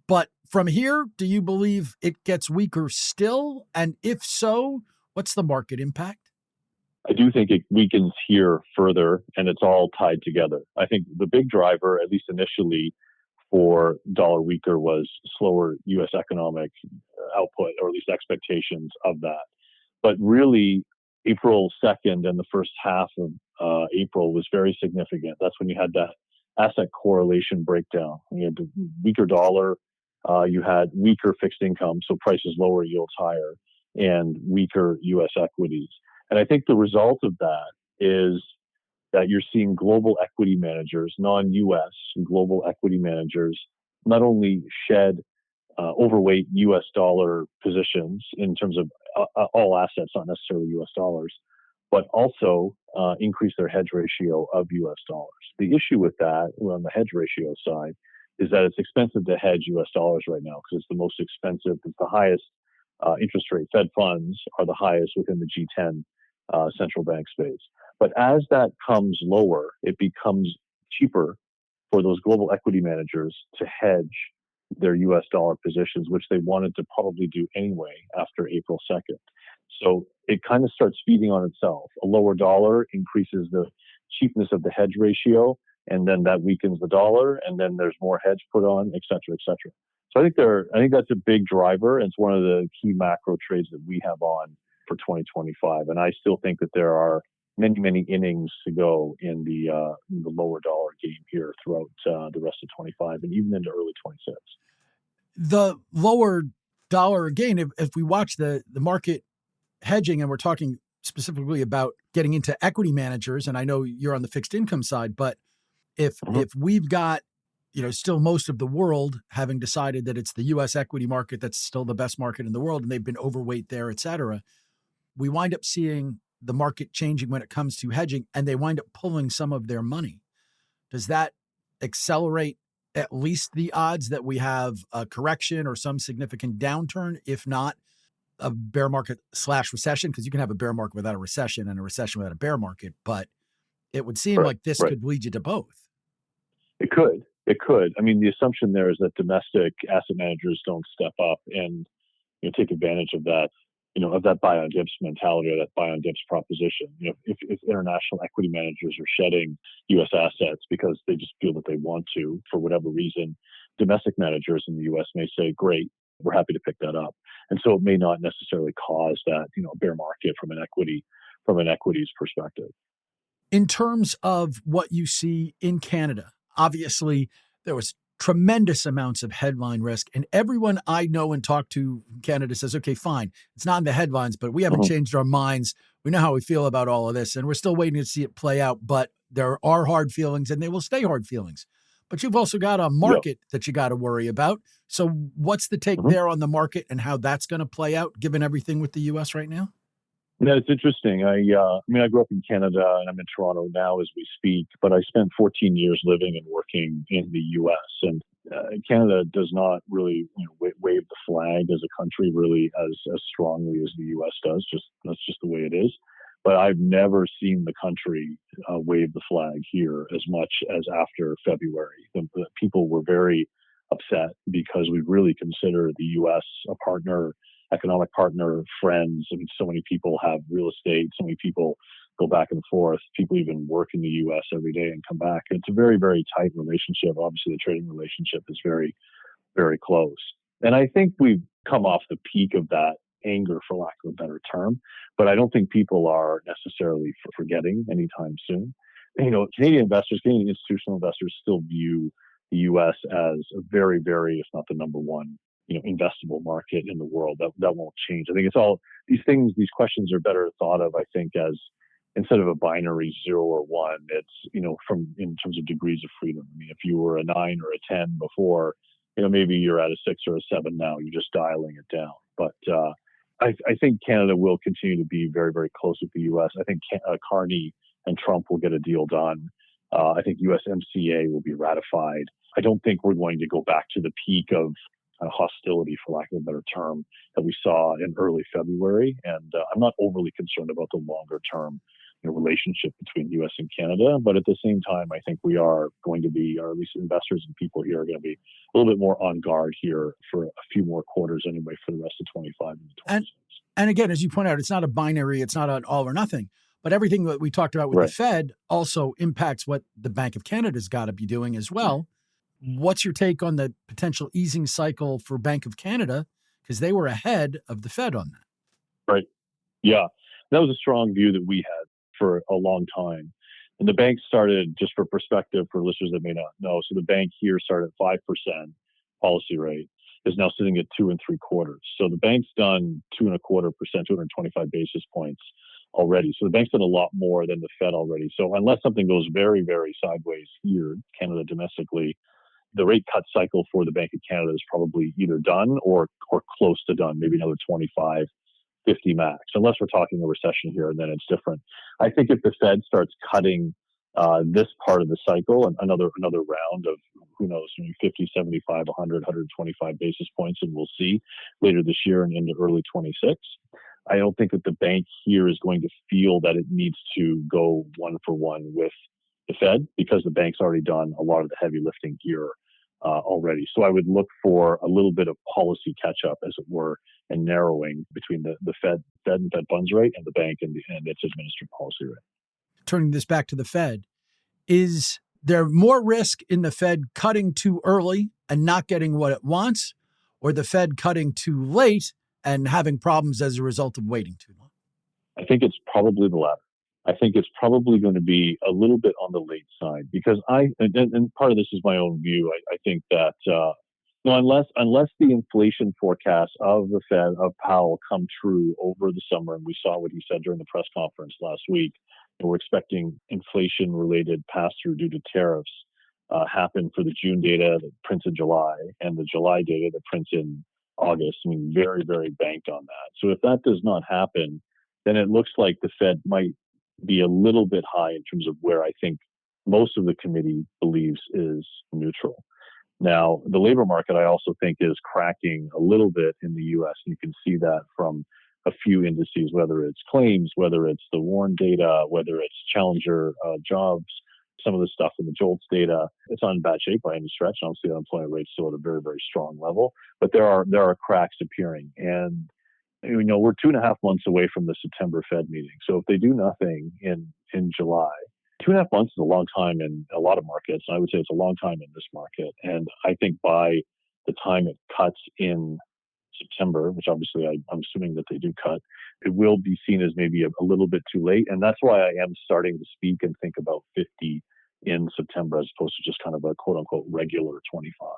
A: But from here, do you believe it gets weaker still? And if so, what's the market impact?
G: I do think it weakens here further, and it's all tied together. I think the big driver, at least initially, for dollar weaker was slower U.S. economic output, or at least expectations of that. But really, April 2nd and the first half of April was very significant. That's when you had that asset correlation breakdown. You had the weaker dollar, you had weaker fixed income, so prices lower, yields higher, and weaker U.S. equities. And I think the result of that is that you're seeing global equity managers, non-U.S. global equity managers, not only shed overweight U.S. dollar positions in terms of all assets, not necessarily U.S. dollars, but also increase their hedge ratio of U.S. dollars. The issue with that, on the hedge ratio side, is that it's expensive to hedge U.S. dollars right now because it's the most expensive. It's the highest interest rate. Fed funds are the highest within the G10 central bank space. But as that comes lower, it becomes cheaper for those global equity managers to hedge their U.S. dollar positions, which they wanted to probably do anyway after April 2nd. So it kind of starts feeding on itself. A lower dollar increases the cheapness of the hedge ratio, and then that weakens the dollar, and then there's more hedge put on, et cetera, et cetera. So I think that's a big driver. And it's one of the key macro trades that we have on for 2025. And I still think that there are many, many innings to go in the lower dollar game here throughout the rest of 25 and even into early 26.
A: The lower dollar, again, if we watch the market hedging, and we're talking specifically about getting into equity managers, and I know you're on the fixed income side, but if we've got, still most of the world having decided that it's the U.S. equity market that's still the best market in the world, and they've been overweight there, et cetera, we wind up seeing the market changing when it comes to hedging, and they wind up pulling some of their money. Does that accelerate at least the odds that we have a correction or some significant downturn, if not a bear market / recession? Because you can have a bear market without a recession and a recession without a bear market, but it would seem like this could lead you to both.
G: It could. It could. I mean, the assumption there is that domestic asset managers don't step up and take advantage of that, of that buy on dips mentality or that buy on dips proposition. If international equity managers are shedding U.S. assets because they just feel that they want to, for whatever reason, domestic managers in the U.S. may say, great, we're happy to pick that up. And so it may not necessarily cause that, a bear market from an equities perspective.
A: In terms of what you see in Canada, obviously there was tremendous amounts of headline risk, and everyone I know and talk to in Canada says, okay, fine, it's not in the headlines, but we haven't changed our minds. We know how we feel about all of this, and we're still waiting to see it play out, but there are hard feelings and they will stay hard feelings. But you've also got a market that you got to worry about. So what's the take there on the market and how that's going to play out given everything with the U.S. right now?
G: Yeah, it's interesting. I grew up in Canada and I'm in Toronto now as we speak, but I spent 14 years living and working in the U.S. And Canada does not really wave the flag as a country really as strongly as the U.S. does. That's just the way it is. But I've never seen the country wave the flag here as much as after February. The people were very upset because we really consider the U.S. a partner, economic partner, friends. I mean, so many people have real estate. So many people go back and forth. People even work in the U.S. every day and come back. And it's a very, very tight relationship. Obviously, the trading relationship is very, very close. And I think we've come off the peak of that anger, for lack of a better term. But I don't think people are necessarily forgetting anytime soon. Canadian investors, Canadian institutional investors still view the U.S. as a very, very, if not the number one, investable market in the world. That won't change. I think it's all these things, these questions are better thought of, I think, as instead of a binary 0 or 1, it's, from in terms of degrees of freedom. I mean, if you were a 9 or a 10 before, maybe you're at a 6 or a 7 now, you're just dialing it down. But I think Canada will continue to be very, very close with the U.S. I think Carney and Trump will get a deal done. I think USMCA will be ratified. I don't think we're going to go back to the peak of hostility, for lack of a better term, that we saw in early February. And I'm not overly concerned about the longer term relationship between the U.S. and Canada. But at the same time, I think we are going to be, or at least investors and people here are going to be a little bit more on guard here for a few more quarters anyway for the rest of 25 and 26.
A: And again, as you point out, it's not a binary, it's not an all or nothing. But everything that we talked about with
G: Right.
A: the Fed also impacts what the Bank of Canada's got to be doing as well. What's your take on the potential easing cycle for Bank of Canada? Because they were ahead of the Fed on that.
G: Right. Yeah. That was a strong view that we had for a long time. And the bank started, just for perspective for listeners that may not know, so the bank here started at 5% policy rate, is now sitting at 2.75%. So the bank's done 2.25%, 225 basis points already. So the bank's done a lot more than the Fed already. So unless something goes very, very sideways here, Canada domestically, the rate cut cycle for the Bank of Canada is probably either done or close to done, maybe another 25, 50 max, unless we're talking a recession here, and then it's different. I think if the Fed starts cutting this part of the cycle and another round of, who knows, 50, 75, 100, 125 basis points, and we'll see later this year and into early 26, I don't think that the bank here is going to feel that it needs to go one for one with the Fed, because the bank's already done a lot of the heavy lifting here already. So I would look for a little bit of policy catch up, as it were, and narrowing between the Fed and Fed funds rate and the bank and its administered policy rate.
A: Turning this back to the Fed, is there more risk in the Fed cutting too early and not getting what it wants, or the Fed cutting too late and having problems as a result of waiting too long?
G: I think it's probably the latter. I think it's probably going to be a little bit on the late side, because and part of this is my own view. I think that unless the inflation forecasts of the Fed, of Powell, come true over the summer, and we saw what he said during the press conference last week, and we're expecting inflation-related pass-through due to tariffs happen for the June data that prints in July and the July data that prints in August. I mean, very, very banked on that. So if that does not happen, then it looks like the Fed might be a little bit high in terms of where I think most of the committee believes is neutral. Now, the labor market, I also think, is cracking a little bit in the U.S. And you can see that from a few indices, whether it's claims, whether it's the Warren data, whether it's Challenger jobs, some of the stuff in the JOLTS data. It's not in bad shape by any stretch. Obviously, the unemployment rate's still at a very, very strong level, but there are cracks appearing. And we're 2.5 months away from the September Fed meeting. So if they do nothing in July, 2.5 months is a long time in a lot of markets. And I would say it's a long time in this market. And I think by the time it cuts in September, which obviously I'm assuming that they do cut, it will be seen as maybe a little bit too late. And that's why I am starting to speak and think about 50 in September, as opposed to just kind of a quote unquote regular 25.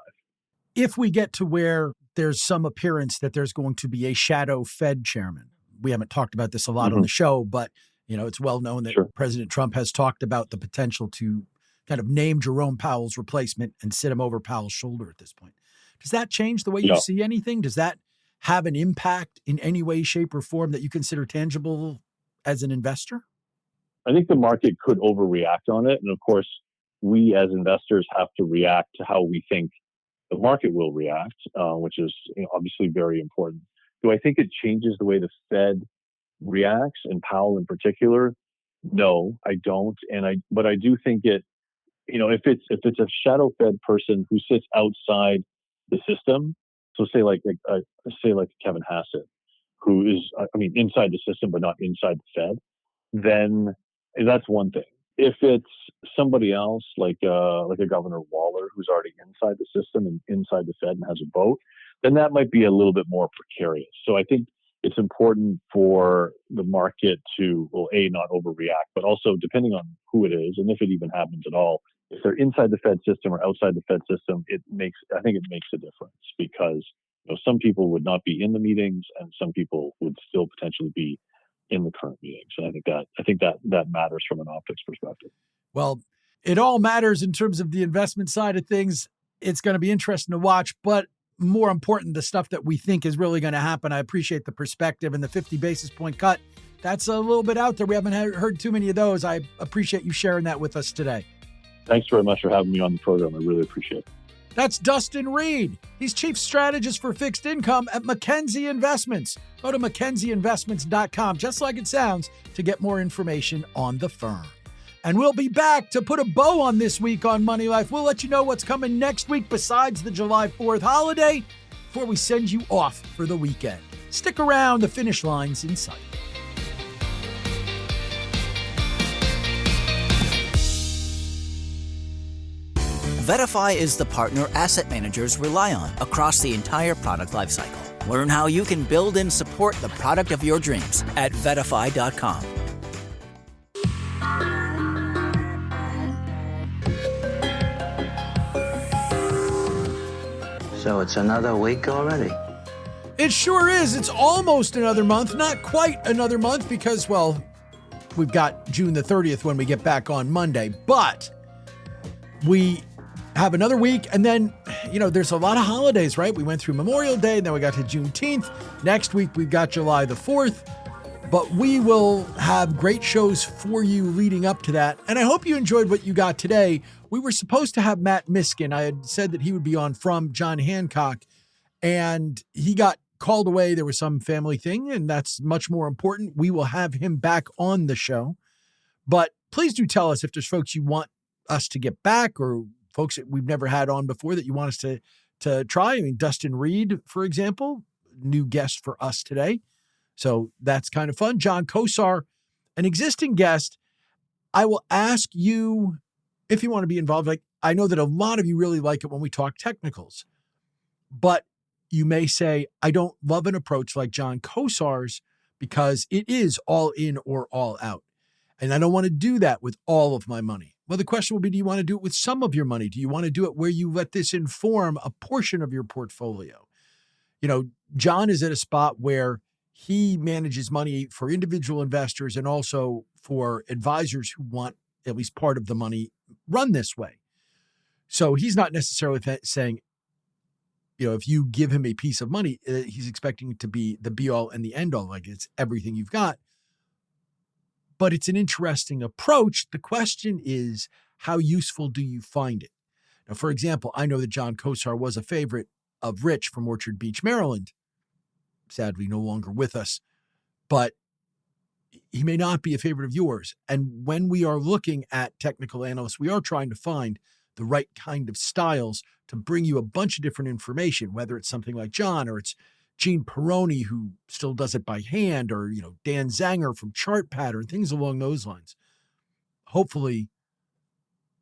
A: If we get to where there's some appearance that there's going to be a shadow Fed chairman, we haven't talked about this a lot on the show, but it's well known that President Trump has talked about the potential to kind of name Jerome Powell's replacement and sit him over Powell's shoulder at this point. Does that change the way you see anything? Does that have an impact in any way, shape, or form that you consider tangible as an investor?
G: I think the market could overreact on it. And of course, we as investors have to react to how we think the market will react, which is obviously very important. Do I think it changes the way the Fed reacts, and Powell in particular? No, I don't. But I do think it, if it's a shadow Fed person who sits outside the system, so say like Kevin Hassett, who is, inside the system but not inside the Fed, then that's one thing. If it's somebody else, like a Governor Waller, who's already inside the system and inside the Fed and has a vote, then that might be a little bit more precarious. So I think it's important for the market to, not overreact, but also depending on who it is, and if it even happens at all, if they're inside the Fed system or outside the Fed system, I think it makes a difference, because some people would not be in the meetings and some people would still potentially be in the current meetings. And I think that matters from an optics perspective.
A: Well, it all matters in terms of the investment side of things. It's going to be interesting to watch, but more important, the stuff that we think is really going to happen. I appreciate the perspective, and the 50 basis point cut, that's a little bit out there. We haven't heard too many of those. I appreciate you sharing that with us today. Thanks very much for having me on the program. I really appreciate it. That's Dustin Reid. He's Chief Strategist for Fixed Income at Mackenzie Investments. Go to MackenzieInvestments.com, just like it sounds, to get more information on the firm. And we'll be back to put a bow on this week on Money Life. We'll let you know what's coming next week besides the July 4th holiday before we send you off for the weekend. Stick around, the finish line's in sight.
F: VettaFi is the partner asset managers rely on across the entire product lifecycle. Learn how you can build and support the product of your dreams at VettaFi.com.
H: So it's another week already.
A: It sure is. It's almost another month. Not quite another month because, well, we've got June the 30th when we get back on Monday. But we have another week. And then, there's a lot of holidays, right? We went through Memorial Day, and then we got to Juneteenth. Next week, we've got July the 4th. But we will have great shows for you leading up to that. And I hope you enjoyed what you got today. We were supposed to have Matt Miskin. I had said that he would be on from John Hancock, and he got called away. There was some family thing, and that's much more important. We will have him back on the show. But please do tell us if there's folks you want us to get back or folks that we've never had on before that you want us to try. I mean, Dustin Reid, for example, new guest for us today. So that's kind of fun. John Kosar, an existing guest. I will ask you if you want to be involved. Like, I know that a lot of you really like it when we talk technicals, but you may say, I don't love an approach like John Kosar's because it is all in or all out. And I don't want to do that with all of my money. Well, the question will be, do you want to do it with some of your money? Do you want to do it where you let this inform a portion of your portfolio? John is at a spot where he manages money for individual investors and also for advisors who want at least part of the money run this way. So he's not necessarily saying, if you give him a piece of money, he's expecting it to be the be all and the end all, like it's everything you've got. But it's an interesting approach. The question is, how useful do you find it? Now, for example, I know that John Kosar was a favorite of Rich from Orchard Beach, Maryland. Sadly, no longer with us, but he may not be a favorite of yours. And when we are looking at technical analysts, we are trying to find the right kind of styles to bring you a bunch of different information, whether it's something like John or it's Gene Peroni, who still does it by hand, or, Dan Zanger from Chart Pattern, things along those lines. Hopefully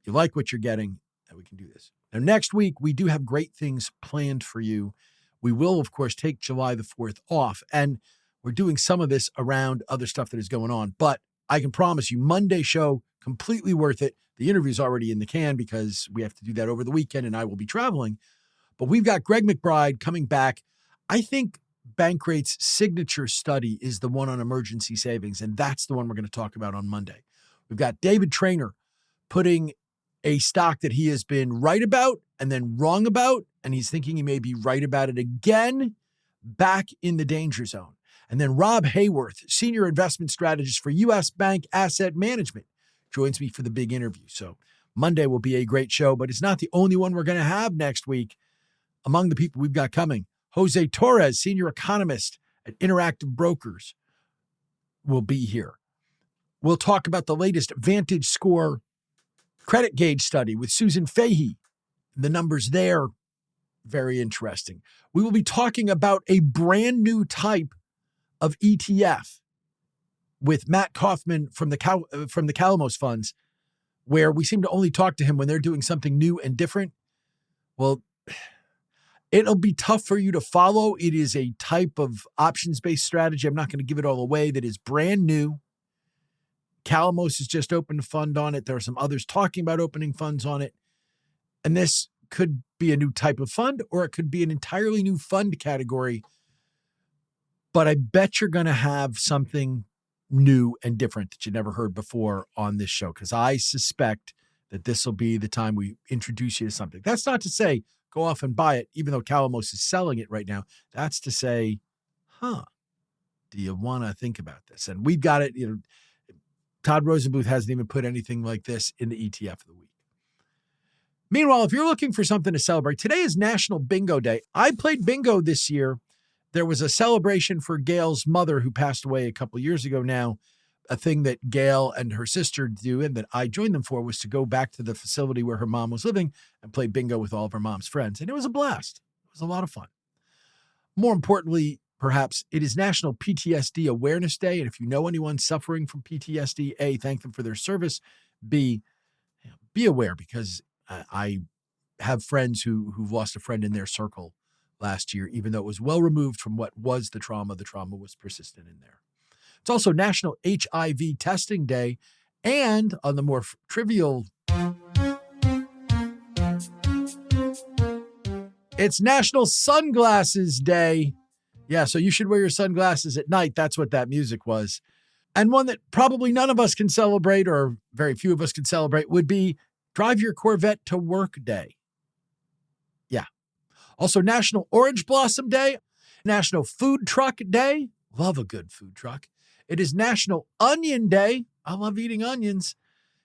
A: you like what you're getting and we can do this. Now, next week, we do have great things planned for you. We will, of course, take July the 4th off, and we're doing some of this around other stuff that is going on. But I can promise you, Monday show, completely worth it. The interview's already in the can because we have to do that over the weekend, and I will be traveling. But we've got Greg McBride coming back. I think Bankrate's signature study is the one on emergency savings, and that's the one we're going to talk about on Monday. We've got David Traynor putting a stock that he has been right about and then wrong about, and he's thinking he may be right about it again, back in the danger zone. And then Rob Hayworth, senior investment strategist for U.S. Bank Asset Management, joins me for the big interview. So Monday will be a great show, but it's not the only one we're going to have next week. Among the people we've got coming, Jose Torres, senior economist at Interactive Brokers, will be here. We'll talk about the latest Vantage Score credit gauge study with Susan Fahey. The numbers there, very interesting. We will be talking about a brand new type of ETF with Matt Kaufman from the Calamos funds, where we seem to only talk to him when they're doing something new and different. Well, it'll be tough for you to follow. It is a type of options-based strategy. I'm not going to give it all away. That is brand new. Calamos has just opened a fund on it. There are some others talking about opening funds on it. And this could be a new type of fund, or it could be an entirely new fund category. But I bet you're going to have something new and different that you never heard before on this show, because I suspect that this will be the time we introduce you to something. That's not to say go off and buy it, even though Calamos is selling it right now. That's to say, do you want to think about this? And we've got it, Todd Rosenbluth hasn't even put anything like this in the ETF of the week. Meanwhile, if you're looking for something to celebrate, today is National Bingo Day. I played bingo this year. There was a celebration for Gail's mother, who passed away a couple of years ago now. A thing that Gail and her sister do and that I joined them for was to go back to the facility where her mom was living and play bingo with all of her mom's friends. And it was a blast. It was a lot of fun. More importantly, perhaps, it is National PTSD Awareness Day. And if you know anyone suffering from PTSD, A, thank them for their service. B, be aware, because I have friends who've lost a friend in their circle last year, even though it was well removed from what was the trauma. The trauma was persistent in there. It's also National HIV Testing Day, and on the more trivial, it's National Sunglasses Day. Yeah, so you should wear your sunglasses at night. That's what that music was. And one that probably none of us can celebrate, or very few of us can celebrate, would be Drive Your Corvette to Work Day. Yeah. Also National Orange Blossom Day, National Food Truck Day. Love a good food truck. It is National Onion Day. I love eating onions.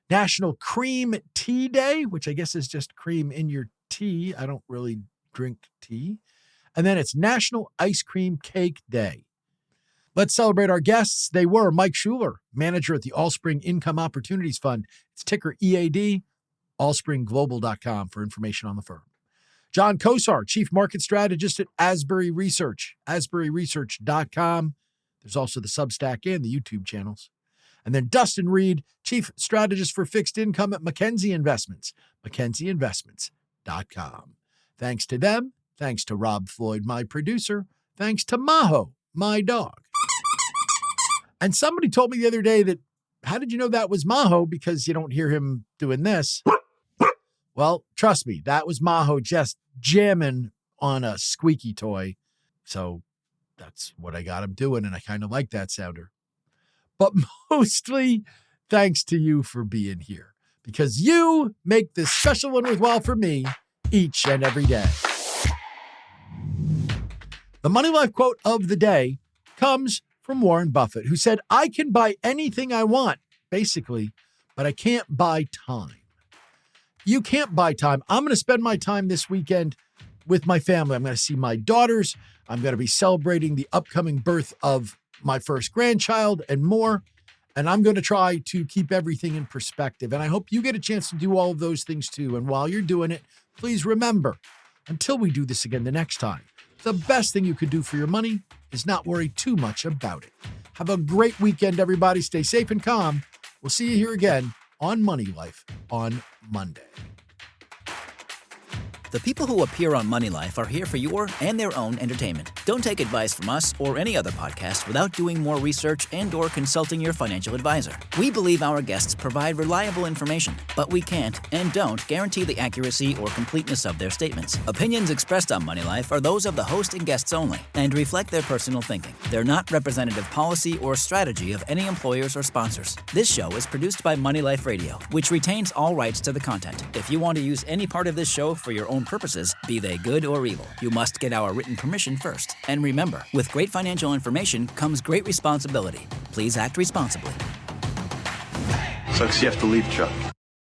A: National Cream Tea Day, which I guess is just cream in your tea. I don't really drink tea. And then it's National Ice Cream Cake Day. Let's celebrate our guests. They were Mike Schuler, manager at the Allspring Income Opportunities Fund. It's ticker EAD, allspringglobal.com for information on the firm. John Kosar, chief market strategist at Asbury Research, asburyresearch.com. There's also the Substack and the YouTube channels. And then Dustin Reid, chief strategist for fixed income at Mackenzie Investments, mackenzieinvestments.com. Thanks to them. Thanks to Rob Floyd, my producer. Thanks to Maho, my dog. And somebody told me the other day that, how did you know that was Maho? Because you don't hear him doing this. Well, trust me, that was Maho just jamming on a squeaky toy. So that's what I got him doing, and I kind of like that sounder. But mostly thanks to you for being here, because you make this special one worthwhile for me each and every day. The Money Life quote of the day comes from Warren Buffett, who said, "I can buy anything I want, basically, but I can't buy time." You can't buy time. I'm going to spend my time this weekend with my family. I'm going to see my daughters. I'm going to be celebrating the upcoming birth of my first grandchild and more. And I'm going to try to keep everything in perspective. And I hope you get a chance to do all of those things too. And while you're doing it, please remember, until we do this again the next time, the best thing you could do for your money is not worry too much about it. Have a great weekend, everybody. Stay safe and calm. We'll see you here again on Money Life on Monday.
F: The people who appear on Money Life are here for your and their own entertainment. Don't take advice from us or any other podcast without doing more research and/or consulting your financial advisor. We believe our guests provide reliable information, but we can't and don't guarantee the accuracy or completeness of their statements. Opinions expressed on Money Life are those of the host and guests only and reflect their personal thinking. They're not representative policy or strategy of any employers or sponsors. This show is produced by Money Life Radio, which retains all rights to the content. If you want to use any part of this show for your own purposes, be they good or evil, you must get our written permission first. And remember, with great financial information comes great responsibility. Please act responsibly.
I: Sucks you have to leave, Chuck.